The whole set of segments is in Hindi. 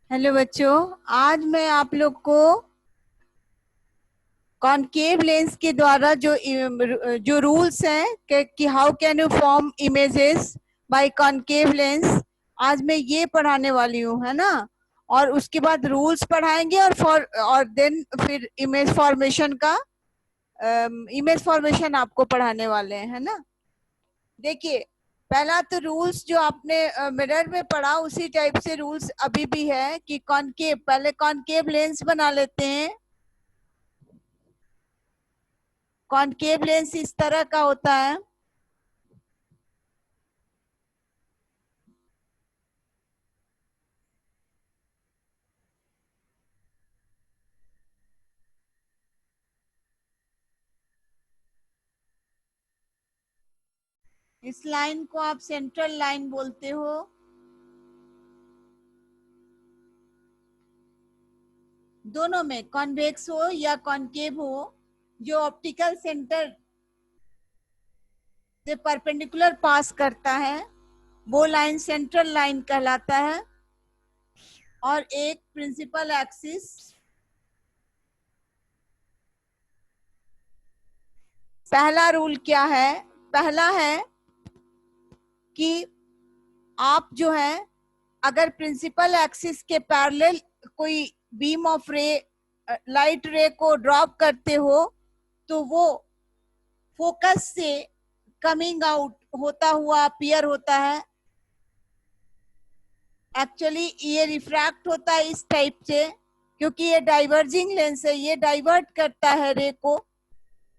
हेलो बच्चों। आज मैं आप लोग को कॉनकेव लेंस के द्वारा जो रूल्स हैं कि how can you form images bye concave lens, आज मैं ये पढ़ाने वाली हूँ, है ना। और उसके बाद रूल्स पढ़ाएंगे और देन फिर इमेज फॉर्मेशन आपको पढ़ाने वाले हैं, है ना। देखिए, पहला तो रूल्स जो आपने मिरर में पढ़ा उसी टाइप से रूल्स अभी भी है कि कॉनकेव, पहले कॉनकेव लेंस बना लेते हैं। कॉनकेव लेंस इस तरह का होता है। इस लाइन को आप सेंट्रल लाइन बोलते हो। दोनों में, कॉन्वेक्स हो या कॉनकेव हो, जो ऑप्टिकल सेंटर से परपेंडिकुलर पास करता है वो लाइन सेंट्रल लाइन कहलाता है। और एक प्रिंसिपल एक्सिस। पहला रूल क्या है? पहला है कि आप जो है, अगर प्रिंसिपल एक्सिस के पैरेलल कोई बीम ऑफ रे, लाइट रे को ड्रॉप करते हो तो वो फोकस से कमिंग आउट होता हुआ अपीयर होता है। एक्चुअली ये रिफ्रैक्ट होता है इस टाइप से, क्योंकि ये डाइवर्जिंग लेंस है, ये डाइवर्ट करता है रे को।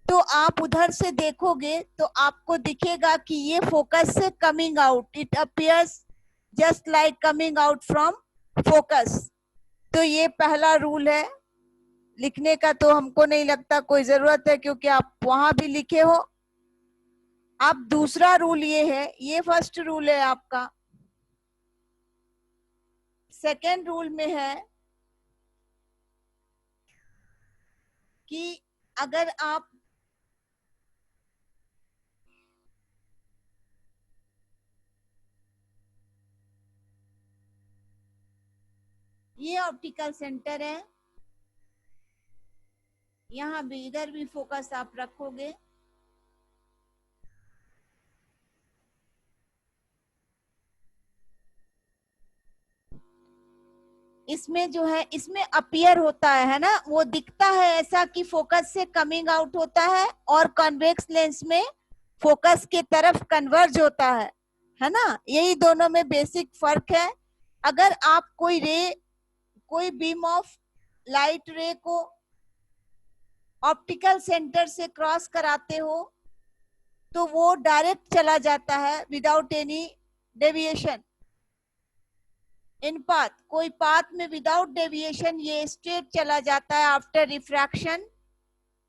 तो आप उधर से देखोगे तो आपको दिखेगा कि ये फोकस से coming out, it appears just like coming out from focus. तो ये पहला रूल है। लिखने का तो हमको नहीं लगता कोई जरूरत है, क्योंकि आप वहां भी लिखे हो। अब दूसरा रूल ये है, ये फर्स्ट रूल है आपका। सेकेंड रूल में है कि अगर आप ये ऑप्टिकल सेंटर है, यहाँ भी इधर भी फोकस आप रखोगे, इसमें जो है, इसमें अपीयर होता है ना, वो दिखता है ऐसा कि फोकस से कमिंग आउट होता है, और कॉन्वेक्स लेंस में फोकस के तरफ कन्वर्ज होता है ना। यही दोनों में बेसिक फर्क है। अगर आप कोई बीम ऑफ लाइट रे को ऑप्टिकल सेंटर से क्रॉस कराते हो तो वो डायरेक्ट चला जाता है without any deviation in path. कोई पाथ में विदाउट डेविएशन ये स्ट्रेट चला जाता है after refraction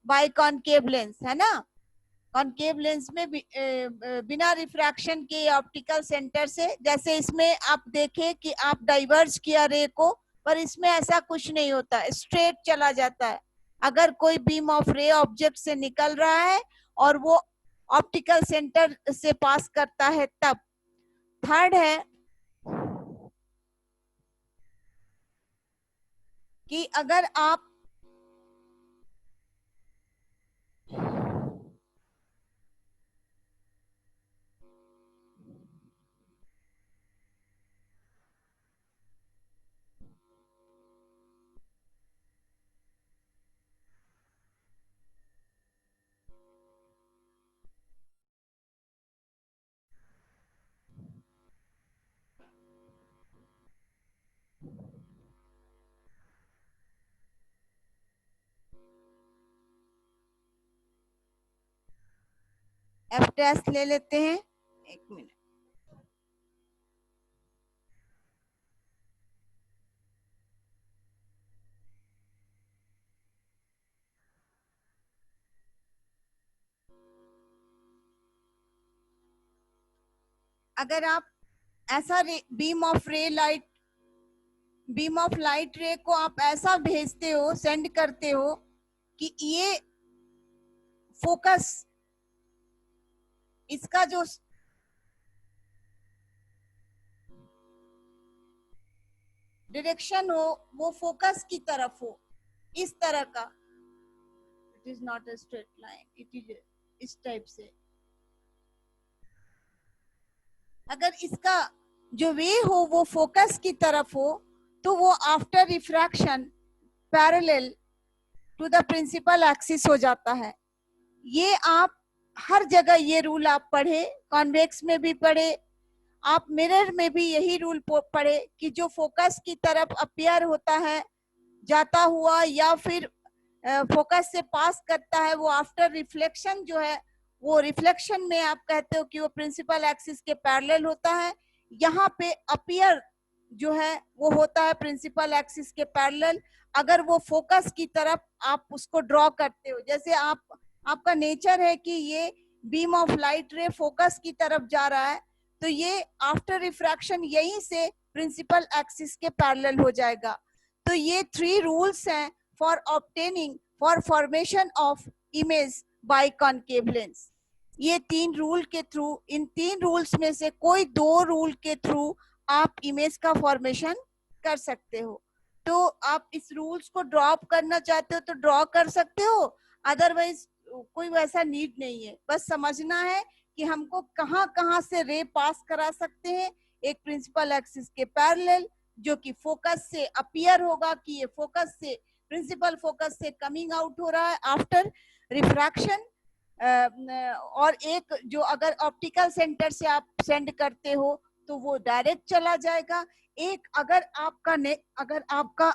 by concave lens, है ना। कॉनकेव लेंस में बिना रिफ्रैक्शन के ऑप्टिकल सेंटर से, जैसे इसमें आप देखें कि आप डाइवर्ज किया रे को, पर इसमें ऐसा कुछ नहीं होता, स्ट्रेट चला जाता है अगर कोई बीम ऑफ रे ऑब्जेक्ट से निकल रहा है और वो ऑप्टिकल सेंटर से पास करता है तब। थर्ड है कि अगर आप एफ टेस्ट ले लेते हैं, एक मिनट। अगर आप ऐसा बीम ऑफ लाइट रे को आप ऐसा भेजते हो, सेंड करते हो कि ये फोकस, इसका जो डायरेक्शन हो वो फोकस की तरफ हो, इस तरह का। It is not a straight line, it is इस टाइप से। अगर इसका जो वे हो वो फोकस की तरफ हो तो वो after refraction parallel to the principal axis हो जाता है। ये आप हर जगह ये रूल आप पढ़े, कॉन्वेक्स में भी पढ़े, आप मिरर में भी यही रूल पढ़े कि जो फोकस की तरफ अपीयर होता है जाता हुआ या फिर फोकस से पास करता है, वो आफ्टर रिफ्लेक्शन जो है वो रिफ्लेक्शन में आप कहते हो कि वो प्रिंसिपल एक्सिस के पैरेलल होता है। यहाँ पे अपीयर जो है वो होता है प्रिंसिपल एक्सिस के पैरेलल। अगर वो फोकस की तरफ आप उसको ड्रॉ करते हो, जैसे आपका नेचर है कि ये बीम ऑफ लाइट रे फोकस की तरफ जा रहा है, तो ये आफ्टर रिफ्रैक्शन यहीं से प्रिंसिपल एक्सिस के पैरेलल हो जाएगा। तो ये 3 रूल्स हैं for obtaining for formation of image by concave lens. ये 3 रूल के थ्रू, इन 3 रूल्स में से कोई 2 रूल के थ्रू आप इमेज का फॉर्मेशन कर सकते हो। तो आप इस रूल्स को ड्रॉप करना चाहते हो तो ड्रॉ कर सकते हो, अदरवाइज कोई वैसा नीड नहीं है। बस समझना है कि हमको कहाँ कहाँ से रे पास करा सकते हैं। एक प्रिंसिपल एक्सिस के पैरेलल जो कि फोकस से अपीयर होगा कि ये फोकस से, प्रिंसिपल फोकस से कमिंग आउट हो रहा है आफ्टर रिफ्रैक्शन, और एक जो अगर ऑप्टिकल सेंटर से आप सेंड करते हो तो वो डायरेक्ट चला जाएगा। एक अगर आपका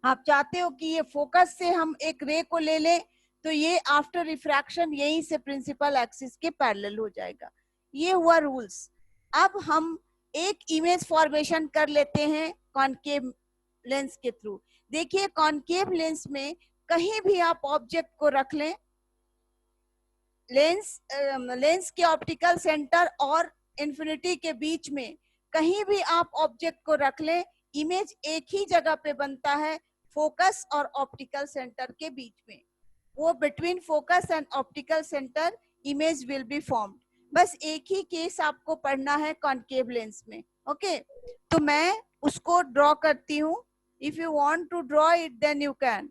आप चाहते हो कि ये फोकस से हम एक रे को ले लें तो ये आफ्टर रिफ्रैक्शन यहीं से प्रिंसिपल एक्सिस के पैरेलल हो जाएगा। ये हुआ रूल्स। अब हम एक इमेज फॉर्मेशन कर लेते हैं कॉनकेव लेंस के थ्रू। देखिए कॉनकेव लेंस में कहीं भी आप ऑब्जेक्ट को रख लें, लेंस के ऑप्टिकल सेंटर और इंफिनिटी के बीच में कहीं भी आप ऑब्जेक्ट को रख लें, इमेज एक ही जगह पे बनता है, फोकस और ऑप्टिकल सेंटर के बीच में। वो between focus and optical centre image will be formed. बस एक ही केस आपको पढ़ना है कॉनकेव लेंस में। ओके, तो मैं उसको ड्रॉ करती हूँ। If you want to draw it then you can,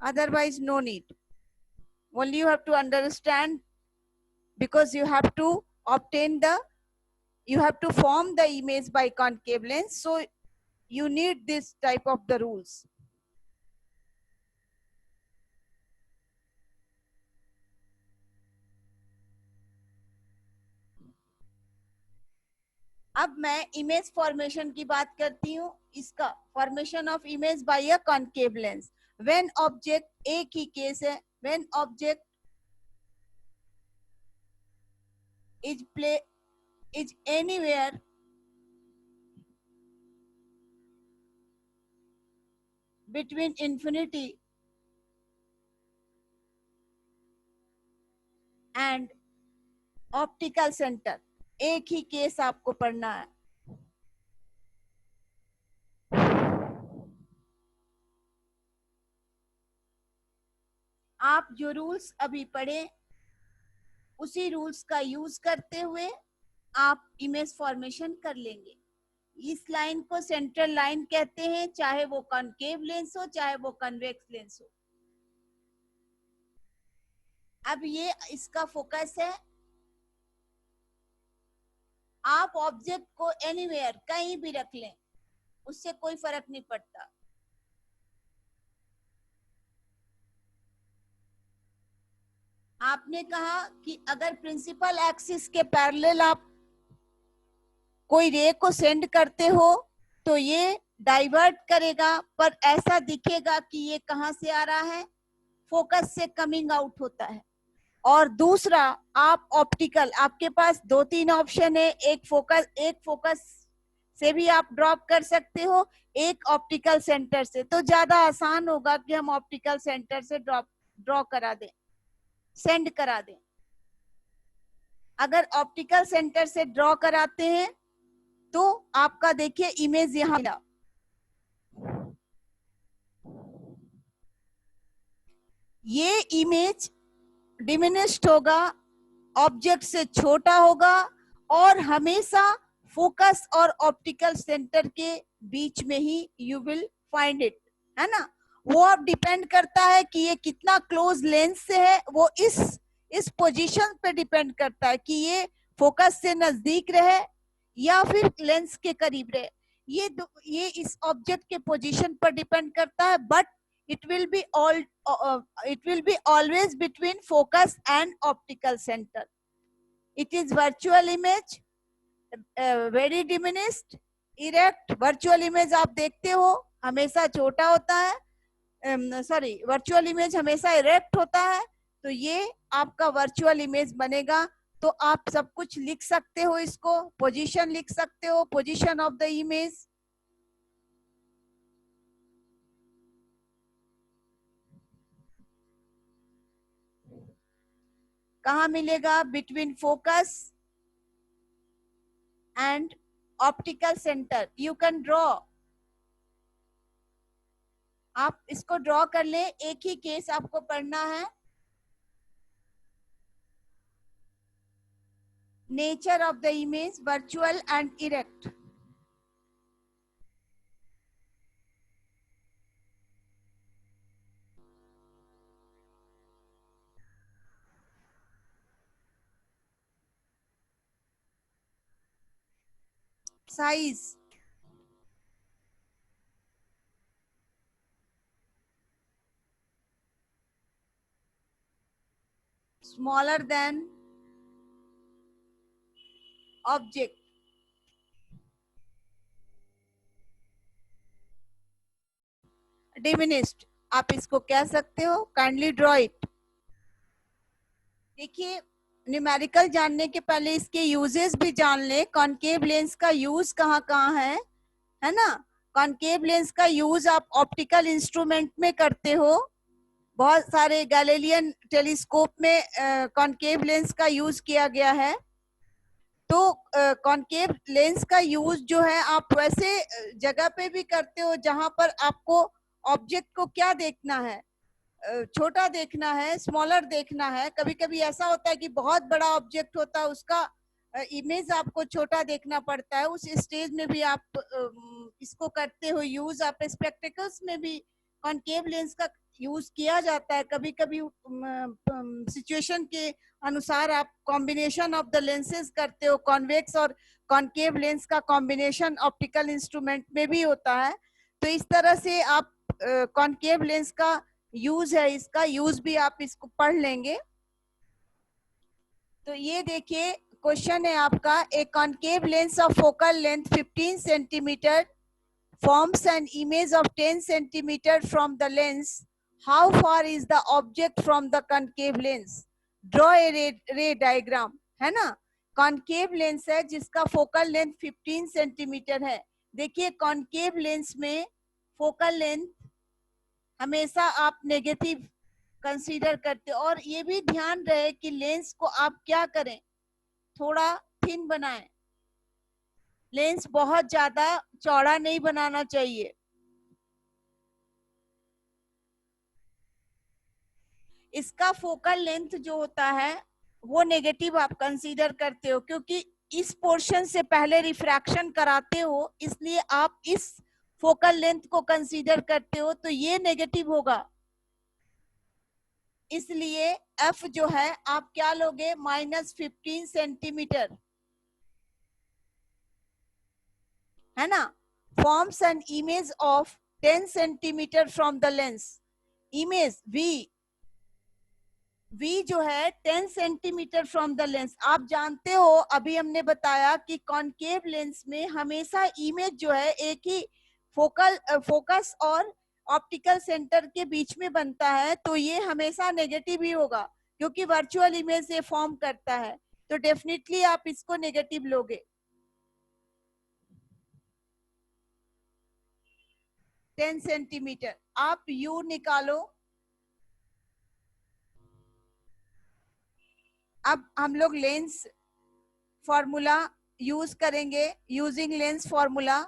otherwise no need. Only you have to understand, because you have to form the image by concave lens, so you need this type of the rules. अब मैं इमेज फॉर्मेशन की बात करती हूँ। इसका formation of image by a concave lens. When object, एक ही केस है, when object is anywhere between infinity and optical centre, एक ही केस आपको पढ़ना है। आप जो रूल्स अभी पढ़े उसी रूल्स का यूज करते हुए आप इमेज फॉर्मेशन कर लेंगे। इस लाइन को सेंट्रल लाइन कहते हैं, चाहे वो कॉनकेव लेंस हो चाहे वो कन्वेक्स लेंस हो। अब ये इसका फोकस है। आप ऑब्जेक्ट को एनीवेयर, कहीं भी रख लें, उससे कोई फर्क नहीं पड़ता। आपने कहा कि अगर प्रिंसिपल एक्सिस के पैरेलल आप कोई रे को सेंड करते हो तो ये डाइवर्ट करेगा, पर ऐसा दिखेगा कि ये कहां से आ रहा है, फोकस से कमिंग आउट होता है। और दूसरा, आप ऑप्टिकल, आपके पास 2-3 ऑप्शन है, एक फोकस से भी आप ड्रॉप कर सकते हो, एक ऑप्टिकल सेंटर से। तो ज्यादा आसान होगा कि हम ऑप्टिकल सेंटर से ड्रॉ करा दें, सेंड करा दें। अगर ऑप्टिकल सेंटर से ड्रॉ कराते हैं तो आपका देखिए इमेज यहाँ मिला। ये इमेज डिमिनिश्ड होगा, ऑब्जेक्ट से छोटा होगा और हमेशा फोकस और ऑप्टिकल सेंटर के बीच में ही यू विल फाइंड इट, है ना। वो अब डिपेंड करता है कि ये कितना क्लोज लेंस से है, वो इस पोजीशन पे डिपेंड करता है कि ये फोकस से नजदीक रहे या फिर लेंस के करीब रहे। ये इस ऑब्जेक्ट के पोजीशन पर डिपेंड करता है, but it will be all it will be always between focus and optical center. It is virtual image, very diminished, erect. virtual image आप देखते हो हमेशा छोटा होता है, सॉरी वर्चुअल इमेज हमेशा इरेक्ट होता है। तो ये आपका वर्चुअल इमेज बनेगा। तो आप सब कुछ लिख सकते हो, इसको पोजीशन लिख सकते हो, पोजीशन ऑफ द इमेज। कहाँ मिलेगा? Between focus and optical centre. You can draw, आप इसको ड्रॉ कर ले। एक ही केस आपको पढ़ना है, nature of the image virtual and erect. Size smaller than object, diminished आप इसको कह सकते हो। Kindly draw it. देखिए, न्यूमेरिकल जानने के पहले इसके यूजेस भी जान ले। कॉनकेव लेंस का यूज कहाँ कहाँ है ना। कॉनकेव लेंस का यूज आप ऑप्टिकल इंस्ट्रूमेंट में करते हो। बहुत सारे गैलीलियन टेलीस्कोप में कॉनकेव लेंस का यूज किया गया है। तो कॉनकेव लेंस का यूज जो है आप वैसे जगह पे भी करते हो जहां पर आपको ऑब्जेक्ट को क्या देखना है, छोटा देखना है, स्मॉलर देखना है। कभी कभी ऐसा होता है कि बहुत बड़ा ऑब्जेक्ट होता है, उसका इमेज आपको छोटा देखना पड़ता है। उस स्टेज में भी आप इसको करते हो यूज। आप स्पेक्टिकल्स में भी कॉनकेव लेंस का यूज किया जाता है। कभी कभी सिचुएशन के अनुसार आप कॉम्बिनेशन ऑफ द लेंसेज करते हो। कॉन्वेक्स और कॉनकेव लेंस का कॉम्बिनेशन ऑप्टिकल इंस्ट्रूमेंट में भी होता है। तो इस तरह से आप कॉनकेव लेंस का यूज है, इसका यूज भी आप इसको पढ़ लेंगे। तो ये देखिए क्वेश्चन है आपका, ए concave lens of focal length 15 centimetre forms an image of 10 centimeter from the lens. How far is the object from the concave lens? Draw a ray diagram, है ना। कॉनकेव लेंस है जिसका फोकल लेंथ 15 सेंटीमीटर है। देखिए कॉनकेव लेंस में फोकल लेंथ हमेशा आप नेगेटिव कंसीडर करते हो। और ये भी ध्यान रहे कि लेंस को आप क्या करें, थोड़ा थिन बनाएं। लेंस बहुत ज्यादा चौड़ा नहीं बनाना चाहिए। इसका फोकल लेंथ जो होता है वो नेगेटिव आप कंसीडर करते हो, क्योंकि इस पोर्शन से पहले रिफ्रैक्शन कराते हो, इसलिए आप इस फोकल लेंथ को कंसीडर करते हो। तो ये नेगेटिव होगा, इसलिए एफ जो है आप क्या लोगे? -15 सेंटीमीटर, है ना। Forms an image of 10 centimetre from the lens. Image V जो है 10 सेंटीमीटर फ्रॉम द लेंस। आप जानते हो अभी हमने बताया कि कॉनकेव लेंस में हमेशा इमेज जो है एक ही फोकस और ऑप्टिकल सेंटर के बीच में बनता है। तो ये हमेशा नेगेटिव ही होगा, क्योंकि वर्चुअल इमेज ये फॉर्म करता है। तो डेफिनेटली आप इसको नेगेटिव लोगे। 10 सेंटीमीटर आप U निकालो। अब हम लोग लेंस फॉर्मूला यूज करेंगे। यूजिंग लेंस फॉर्मूला,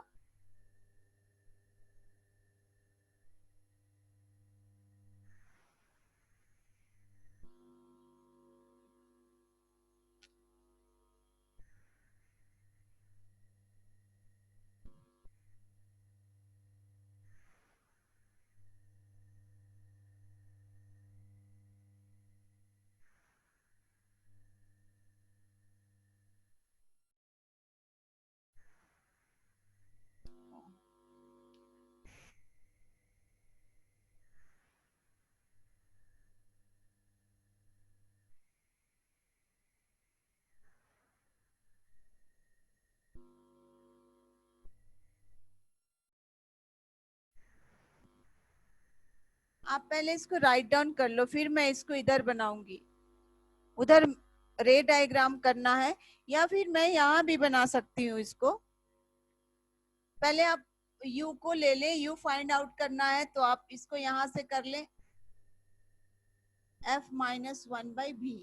आप पहले इसको राइट डाउन कर लो, फिर मैं इसको इधर बनाऊंगी। उधर रे डायग्राम करना है या फिर मैं यहाँ भी बना सकती हूँ इसको। पहले आप u को ले ले, u फाइंड आउट करना है तो आप इसको यहां से कर ले, f माइनस 1/v,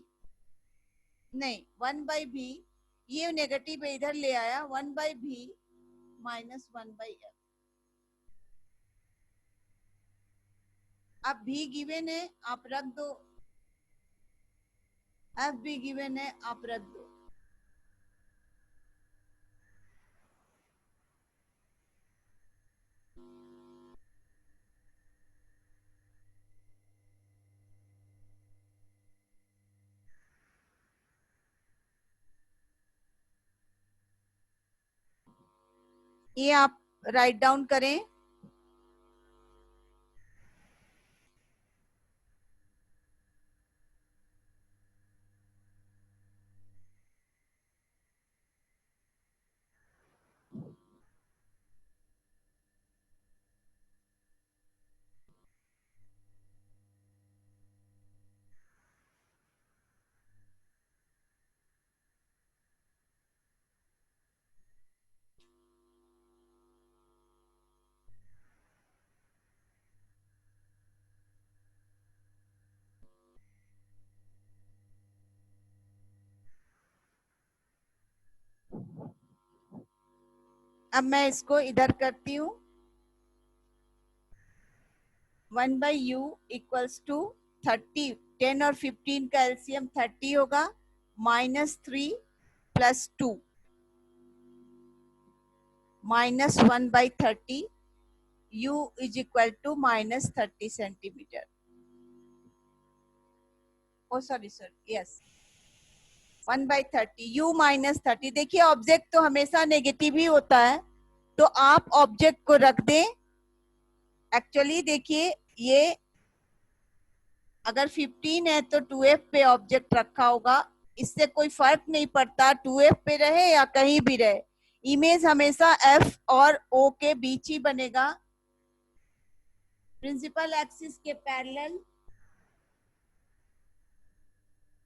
नहीं 1/v, ये नेगेटिव इधर ले आया, 1/v माइनस 1/f। अब v गिवन है आप रख दो, f भी गिवन है आप रख दो। ये आप राइट डाउन करें। अब मैं इसको इधर करती हूँ, 1/u इक्वल्स टू 30, 10 और 15 का एलसीएम 30 होगा, -3 + 2 -1/30, u is equal to -30 centimetre. Oh sorry yes, 1/30, u -30। देखिए ऑब्जेक्ट तो हमेशा नेगेटिव ही होता है, तो आप ऑब्जेक्ट को रख दें। एक्चुअली देखिए ये अगर 15 है तो 2f पे ऑब्जेक्ट रखा होगा, इससे कोई फर्क नहीं पड़ता 2f पे रहे या कहीं भी रहे, इमेज हमेशा f और o के बीच ही बनेगा, प्रिंसिपल एक्सिस के पैरेलल,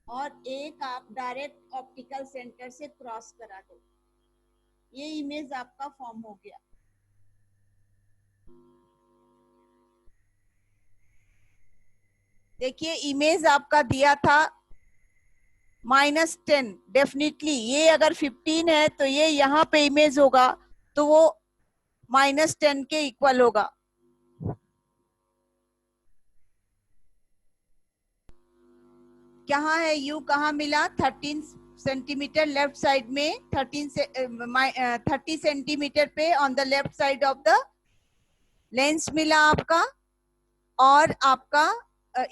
और एक आप डायरेक्ट ऑप्टिकल सेंटर से क्रॉस करा दो। ये इमेज आपका फॉर्म हो गया। देखिए इमेज आपका दिया था -10, डेफिनेटली ये अगर 15 है तो ये यहाँ पे इमेज होगा तो वो -10 के इक्वल होगा। कहाँ है u, कहाँ मिला, 13 सेंटीमीटर लेफ्ट साइड में, 30 सेंटीमीटर पे on the left side of the lens मिला आपका, और आपका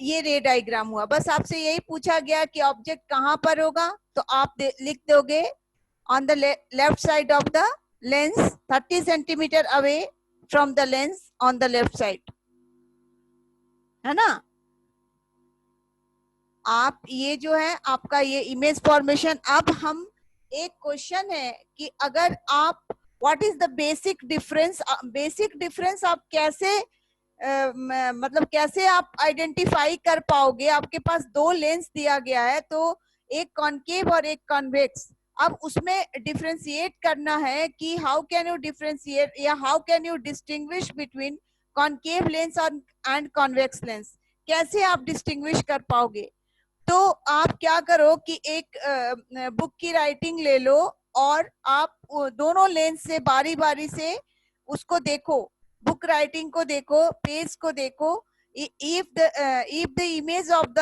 ये रे डायग्राम हुआ। बस आपसे यही पूछा गया कि ऑब्जेक्ट कहाँ पर होगा, तो आप लिख दोगे on the left side of the lens, 30 centimetre away from the lens on the left side, है ना। आप ये जो है आपका ये इमेज फॉर्मेशन। अब हम एक क्वेश्चन है कि अगर आप what is the basic difference आप कैसे मतलब कैसे आप आइडेंटिफाई कर पाओगे। आपके पास दो लेंस दिया गया है, तो एक कॉनकेव और एक कॉन्वेक्स। अब उसमें डिफरेंशिएट करना है कि हाउ कैन यू डिफरेंशिएट या how can you distinguish between concave lens and convex lens, कैसे आप डिस्टिंग्विश कर पाओगे। तो आप क्या करो कि एक बुक की राइटिंग ले लो और आप दोनों लेंस से बारी बारी से उसको देखो, बुक राइटिंग को देखो, पेज को देखो। If the image of the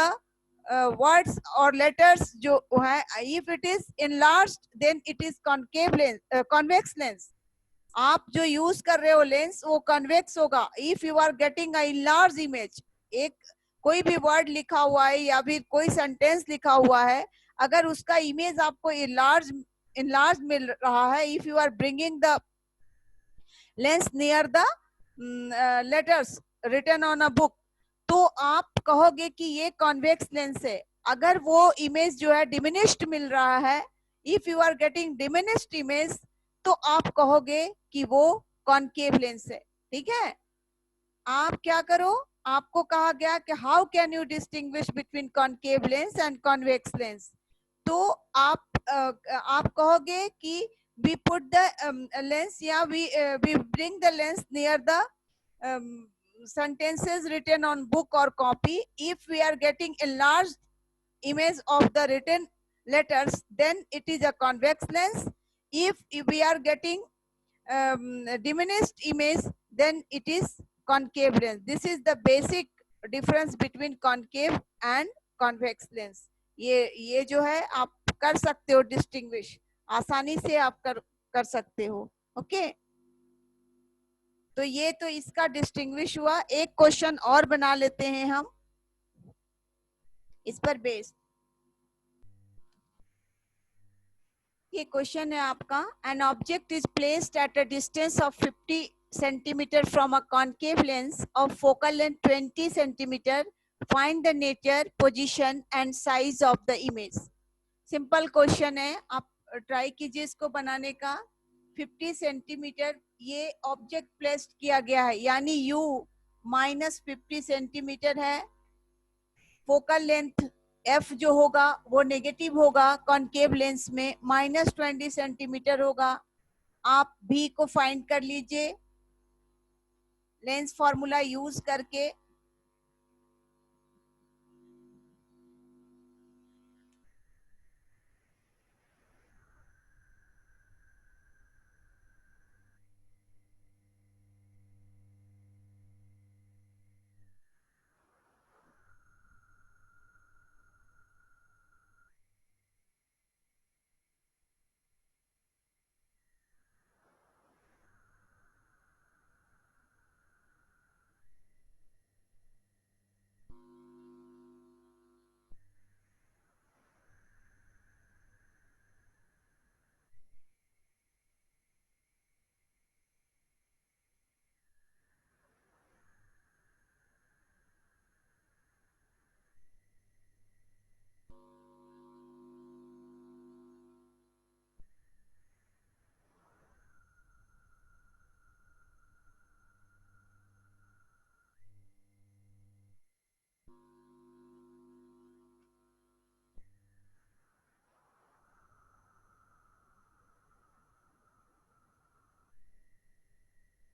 words और लेटर्स जो है, if it is enlarged then it is concave lens, convex lens. आप जो यूज कर रहे हो लेंस वो कॉन्वेक्स होगा। If you are getting a large image, एक कोई भी वर्ड लिखा हुआ है या फिर कोई सेंटेंस लिखा हुआ है, अगर उसका इमेज आपको इनलार्ज मिल रहा है, if you are bringing the lens near the letters written on a book, तो आप कहोगे कि ये कॉन्वेक्स लेंस है। अगर वो इमेज जो है डिमिनिश्ड मिल रहा है, if you are getting diminished image, तो आप कहोगे कि वो कॉनकेव लेंस है। ठीक है, आप क्या करो, आपको कहा गया कि how can you distinguish between concave lens and convex lens, तो आप कहोगे कि वी पुट द लेंस या we bring the lens near the sentences written on book or copy. If we are getting enlarged image of the written letters, then it is a convex lens. If we are getting diminished image, then it is concave lens. This is the basic difference between concave and convex lens. ये जो है आप कर सकते हो डिस्टिंग्विश, आसानी से आप कर सकते हो. ओके, तो ये तो इसका डिस्टिंग्विश हुआ. एक क्वेश्चन और बना लेते हैं हम इस पर बेस्ड. ये क्वेश्चन है आपका. An object is placed at a distance of 50 centimeter from a concave lens of focal length 20 centimeter. Find the nature, position and size of the image. Simple question है, आप ट्राई कीजिए इसको बनाने का. 50 सेंटीमीटर ये ऑब्जेक्ट प्लेस्ड किया गया है, यानी u -50 सेंटीमीटर है. फोकल लेंथ f जो होगा वो नेगेटिव होगा कॉनकेव लेंस में, -20 सेंटीमीटर होगा. आप v को फाइंड कर लीजिए लेंस फॉर्मूला यूज करके.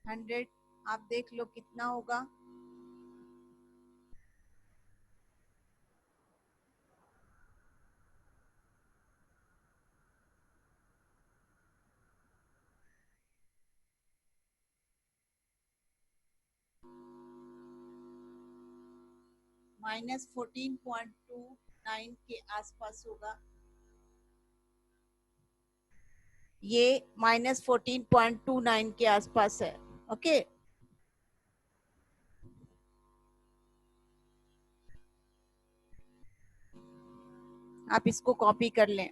हंड्रेड, आप देख लो कितना होगा. -14.29 के आसपास होगा. ये -14.29 के आसपास है. ओके, आप इसको कॉपी कर लें.